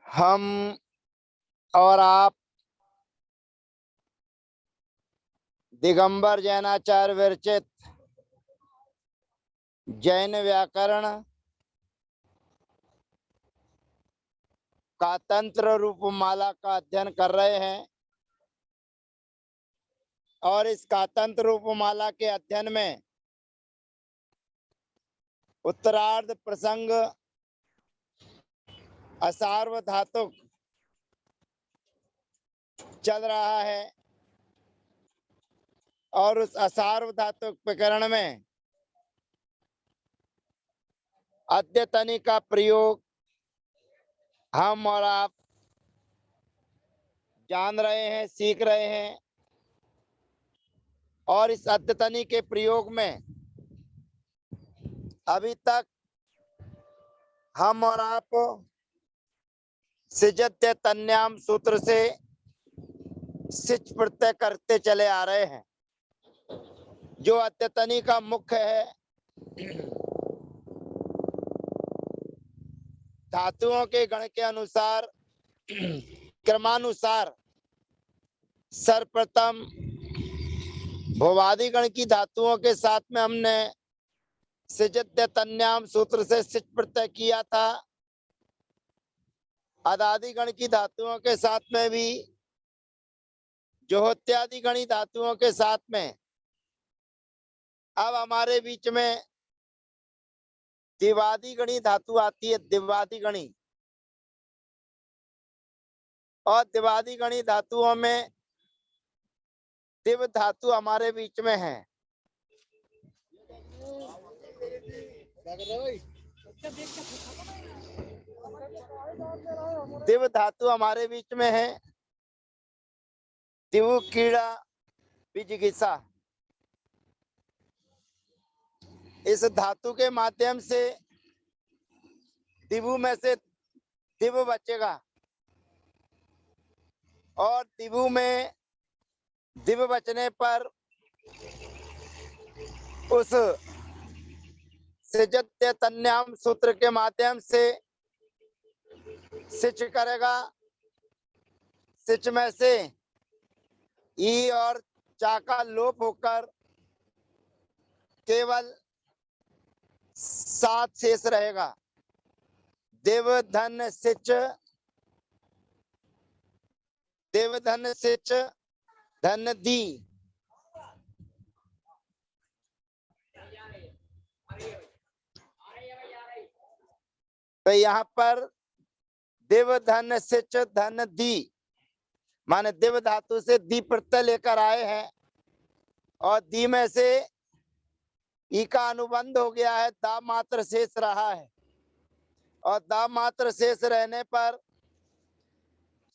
हम और आप दिगंबर जैनाचार्य विरचित जैन व्याकरण का तंत्र रूपमाला का अध्ययन कर रहे हैं और इस का तंत्र रूपमाला के अध्ययन में उत्तरार्ध प्रसंग असार्वधातुक चल रहा है और उस असार्वधातुक प्रकरण में अद्यतनी का प्रयोग हम और आप जान रहे हैं, सीख रहे हैं। और इस अद्यतनी के प्रयोग में अभी तक हम और आप सिजत्य तन्याम सूत्र से सिच प्रत्यय करते चले आ रहे हैं। जो अद्यतनी का मुख्य है, धातुओं के गण के अनुसार क्रमानुसार सर्वप्रथम भुवादि गण की धातुओं के साथ में हमने सिजत्य तन्याम सूत्र से सिच प्रत्यय किया था। अदादि गण की धातुओं के साथ में भी जोहोत्यादि गणी धातुओं के साथ में अब हमारे बीच में दिवादि गणी धातु आती है, दिवादि गणी। और दिवादि गणी धातुओं में दिव धातु हमारे बीच में है। दिव धातु हमारे बीच में है। दिवु कीड़ा विजिगिसा। इस धातु के माध्यम से दिवु में से दिव बचेगा और दिवु में दिव बचने पर उस सिजत्य तन्याम सूत्र के माध्यम से सिच करेगा। सिच में से ई और चा का लोप होकर केवल सात शेष रहेगा। देव धन सिच, देव धन सिच धन दी। तो यहाँ पर देव धन सिच धन दी माने देव धातु से दी प्रत्यय लेकर आए हैं और दी में से ई का अनुबंध हो गया है, दा मात्र शेष रहा है। और दा मात्र शेष रहने पर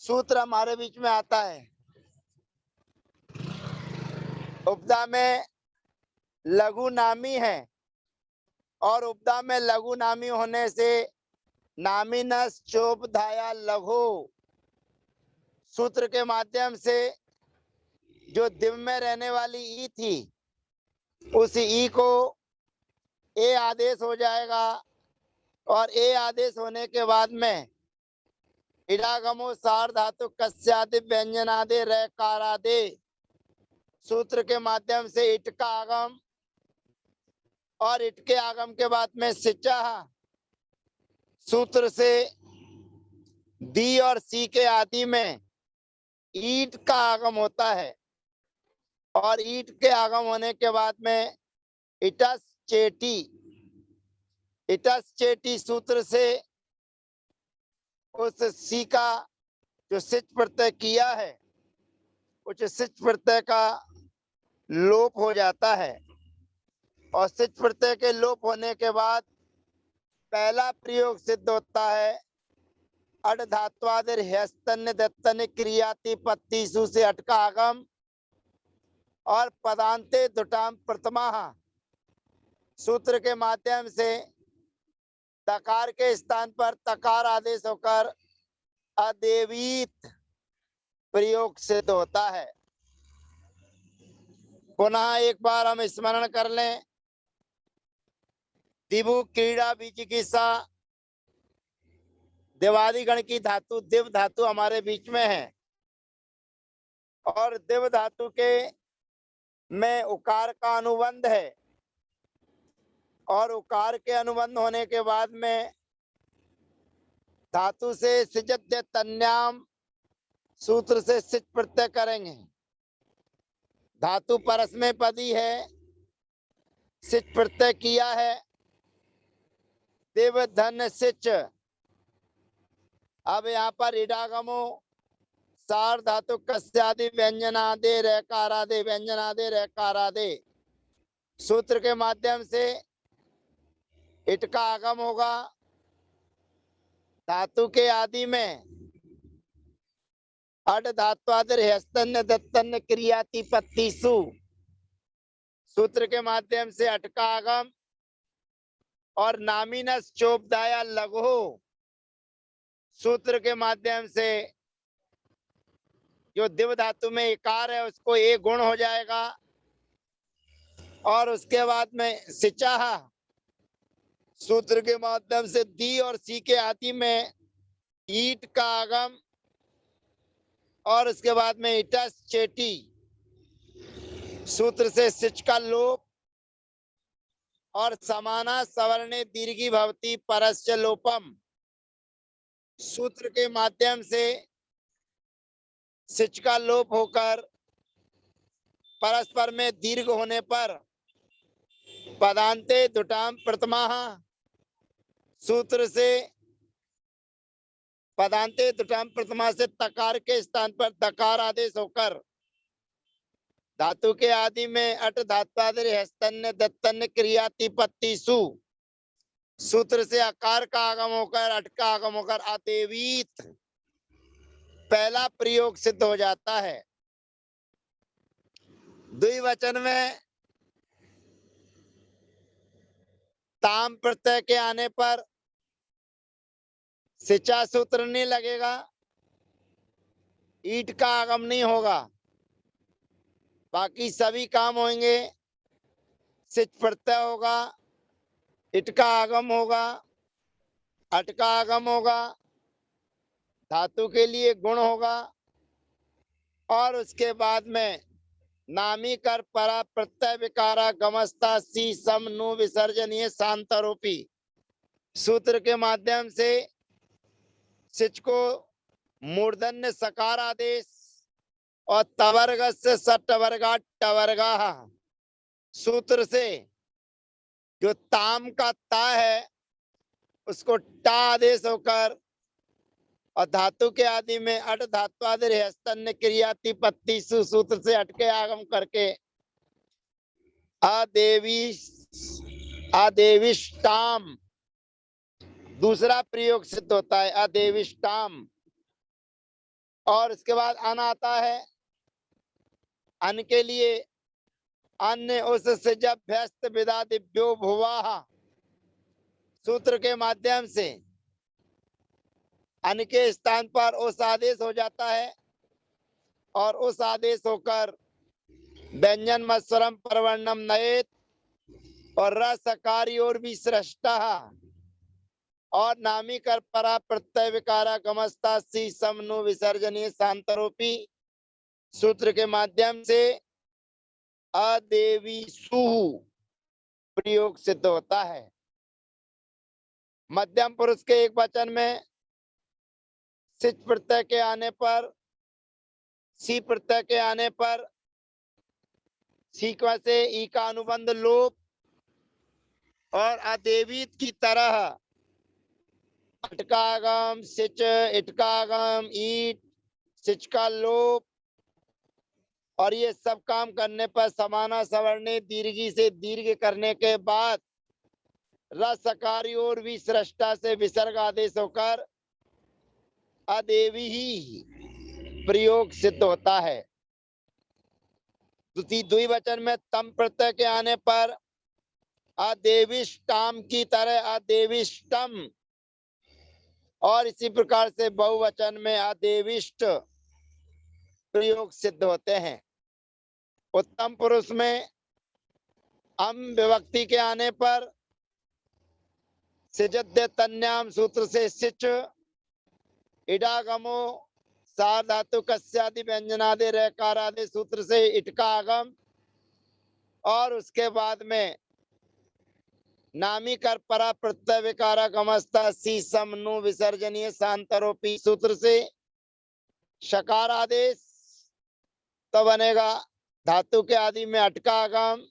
सूत्र हमारे बीच में आता है। उपदा में लघु नामी है और उपदा में लघु नामी होने से नामीनस चोपधाया लघु सूत्र के माध्यम से जो दिव में रहने वाली ई थी उस ई को ए आदेश हो जाएगा और ए आदेश होने के बाद में इडागमो सार धातु कस्यादि व्यंजनादि रकारादि सूत्र के माध्यम से इट का आगम और इट के आगम के बाद में सिचा सूत्र से दी और सी के आदि में ईट का आगम होता है और ईट के आगम होने के बाद में इटस चेटी सूत्र से उस सी का जो सिच प्रत्यय किया है उस सिच प्रत्यय का लोप हो जाता है और सिच प्रत्यय के लोप होने के बाद पहला प्रयोग सिद्ध होता है। अड धात्वादिर ह्यस्तन्य दत्तन क्रियाति पत्तिसु से अट का आगम और पदांते दुटाम प्रथमा सूत्र के माध्यम से तकार के स्थान पर तकार आदेश होकर अदेवीत प्रयोग सिद्ध होता है। पुनः एक बार हम स्मरण कर लें। दिवु क्रीड़ा विजिगिसा देवादिगण की धातु दिव धातु हमारे बीच में है और दिव धातु के में उकार का अनुबंध है और उकार के अनुबंध होने के बाद में धातु से सिजत तन्याम सूत्र से सिच प्रत्यय करेंगे। धातु परस्मै पदी है, सिच प्रत्यय किया है, देव धन सिच। अब यहाँ पर इडागमो सार धातु कस्यादि व्यंजनादे रकारादे व्यंजनादे रकारादे सूत्र के माध्यम से इट का आगम होगा। धातु के आदि में अड धात्वादर हस्तन्य दत्तन्य क्रियातिपत्तिसु सूत्र के माध्यम से अट का आगम और नामिनस चोपदाया लघु सूत्र के माध्यम से जो दिव धातु में इकार है उसको एक गुण हो जाएगा और उसके बाद में सिचा सूत्र के माध्यम से दी और सी के आदि में ईट का आगम और उसके बाद में इटस चेटी सूत्र से सिच का लोप और समाना सवर्णे दीर्घी भवती परस्य लोपम सूत्र के माध्यम से सिच का लोप होकर परस्पर में दीर्घ होने पर पदांते दुटाम प्रथमा सूत्र से पदांते दुटाम प्रथमा से तकार के स्थान पर दकार आदेश होकर धातु के आदि में अट धात्वादि हस्तन्य दत्तन्य क्रियातिपत्तिसु सूत्र से आकार का आगम होकर अट का आगम होकर अदेवीत पहला प्रयोग सिद्ध हो जाता है। द्विवचन में ताम प्रत्यय के आने पर सिचा सूत्र नहीं लगेगा, ईट का आगम नहीं होगा, बाकी सभी काम होंगे। सिच प्रत्यय होगा, इट का आगम होगा, अट का आगम होगा, धातु के लिए गुण होगा और उसके बाद में नामी कर परा प्रत्यय विकारा गमस्ता सी सम नु विसर्जनीय शांतरूपी सूत्र के माध्यम से सिच को मूर्धन्य सकार आदेश और तवर्ग से सटवर्गा टवर्गा सूत्र से जो ताम का ता है उसको टा आदेश होकर और धातु के आदि में अट धात्वादि हस्तन्य क्रियातिपत्ति सूत्र से अटके आगम करके आदेविष्टाम दूसरा प्रयोग सिद्ध होता है, आदेविष्टाम। और इसके बाद अन आता है, अन के लिए अन्य उससे जब व्यस्त विदा दिव्यो भुवा सूत्र के माध्यम से अन के स्थान पर उस आदेश हो जाता है और उस आदेश होकर व्यंजन मत्सरम परवर्णम नयेत और रसकारी और भी सृष्टा और नामी कर परा प्रत्यय विकारा गमस्ता सी समनु विसर्जनीय शांतरूपी सूत्र के माध्यम से अदेवी सुहु प्रयोग सिद्ध होता है। मध्यम पुरुष के एक वचन में सिच प्रत्यय के आने पर सी प्रत्यय के आने पर सीक्वा से ई का अनुबंध लोप और अदेवीत की तरह अटकागम सिच इटकागम ईट सिच का लोप और ये सब काम करने पर समाना सवर्णे दीर्घी से दीर्घ करने के बाद रसकारी और भी सृष्टा से विसर्ग आदेश होकर अदेवी ही प्रयोग सिद्ध होता है। द्विवचन में तम प्रत्यय के आने पर अदेविष्टाम की तरह अदेविष्टम और इसी प्रकार से बहुवचन में अदेविष्ट प्रयोग सिद्ध होते हैं। उत्तम पुरुष में अम विभक्ति के आने पर सिजद्य तन्याम सूत्र से सिच इडागमो सार धातु कस्यादि व्यंजनादि रेकारादि सूत्र से इट का आगम, और उसके बाद में नामी कर परा प्रत्यय विकारा गमस्ता सी सम नु विसर्जनीय सांतरोपी सूत्र से शकार आदेश, तो बनेगा धातु के आदि में अटका आगम,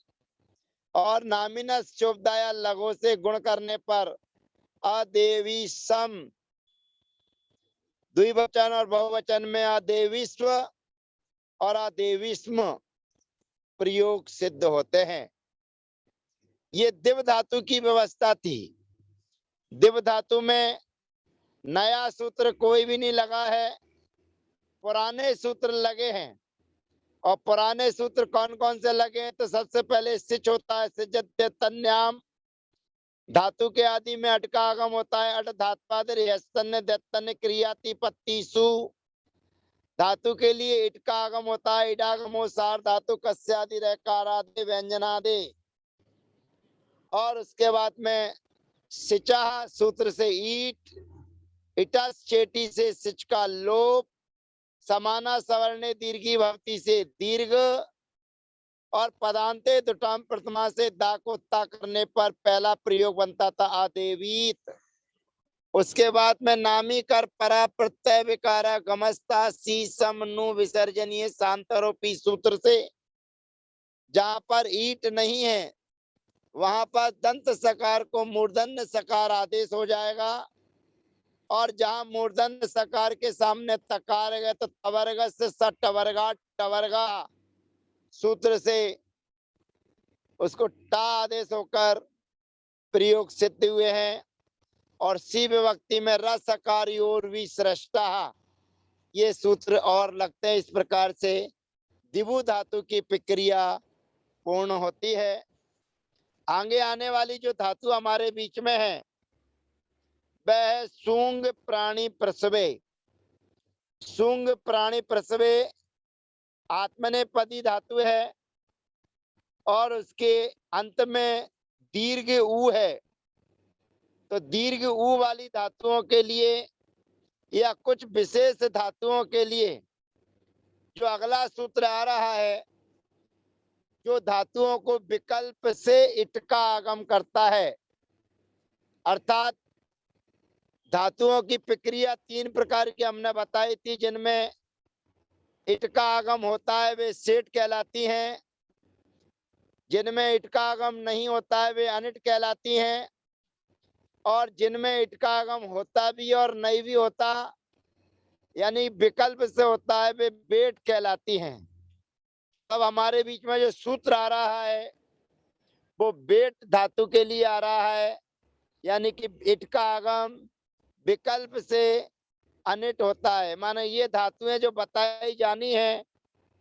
और नामिनस चोपदाया लघु से गुण करने पर अदेवी सम, द्विवचन और बहुवचन में अदेविस्व और अदेविस्म प्रयोग सिद्ध होते हैं। ये दिव धातु की व्यवस्था थी। दिव धातु में नया सूत्र कोई भी नहीं लगा है, पुराने सूत्र लगे हैं। और पुराने सूत्र कौन कौन से लगे हैं? तो सबसे पहले सिच होता है, सिजत्य तन्याम, धातु के आदि में अट का आगम होता है, अट धात्पाद क्रियाति पत्तीसु, धातु के लिए इट का आगम होता है, इडागमो सार धातु कस्यादि रेकारादि व्यंजनादि, और उसके बाद में सिचा सूत्र से ईट, इटस चेटी से सिच का लोप, समाना सवर्णे दीर्घी भवती से दीर्घ, और पदांते दुटाम प्रथमा से दा को ता करने पर पहला प्रयोग बनता था आदेवीत। उसके बाद में नामी कर परा प्रत्यय विकारा गमस्ता सी सम नु विसर्जनीय सांतरोपी सूत्र से जहां पर ईट नहीं है वहां पर दंत सकार को मूर्धन्य सकार आदेश हो जाएगा, और जहां मूर्धन्य सकार के सामने तकार है तो तवर्ग से सटवर्गा टवर्गा सूत्र से उसको टा आदेश होकर प्रयोग सिद्ध हुए हैं। और सी विभक्ति में रसकारी और विसृष्टा, ये सूत्र और लगते हैं। इस प्रकार से दिवु धातु की प्रक्रिया पूर्ण होती है। आगे आने वाली जो धातु हमारे बीच में है वह है सूंग प्राणी प्रसवे। सूंग प्राणी प्रसवे आत्मनेपदी धातु है और उसके अंत में दीर्घ ऊ है। तो दीर्घ ऊ वाली धातुओं के लिए या कुछ विशेष धातुओं के लिए जो अगला सूत्र आ रहा है, जो धातुओं को विकल्प से इट का आगम करता है, अर्थात धातुओं की प्रक्रिया तीन प्रकार की हमने बताई थी, जिनमें इट का आगम होता है वे सेठ कहलाती हैं, जिनमें इट का आगम नहीं होता है वे अनिट कहलाती हैं, और जिनमें इट का आगम होता भी और नहीं भी होता यानी विकल्प से होता है वे बेट कहलाती हैं। अब हमारे बीच में जो सूत्र आ रहा है वो बेट धातु के लिए आ रहा है, यानी कि इट का आगम विकल्प से अनिट होता है। माने ये धातुएं जो बताई जानी है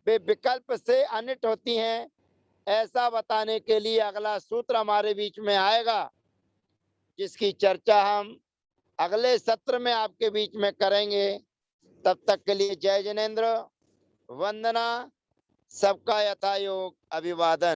वे विकल्प से अनिट होती हैं, ऐसा बताने के लिए अगला सूत्र हमारे बीच में आएगा, जिसकी चर्चा हम अगले सत्र में आपके बीच में करेंगे। तब तक के लिए जय जिनेन्द्र, वंदना, सबका यथायोग अभिवादन।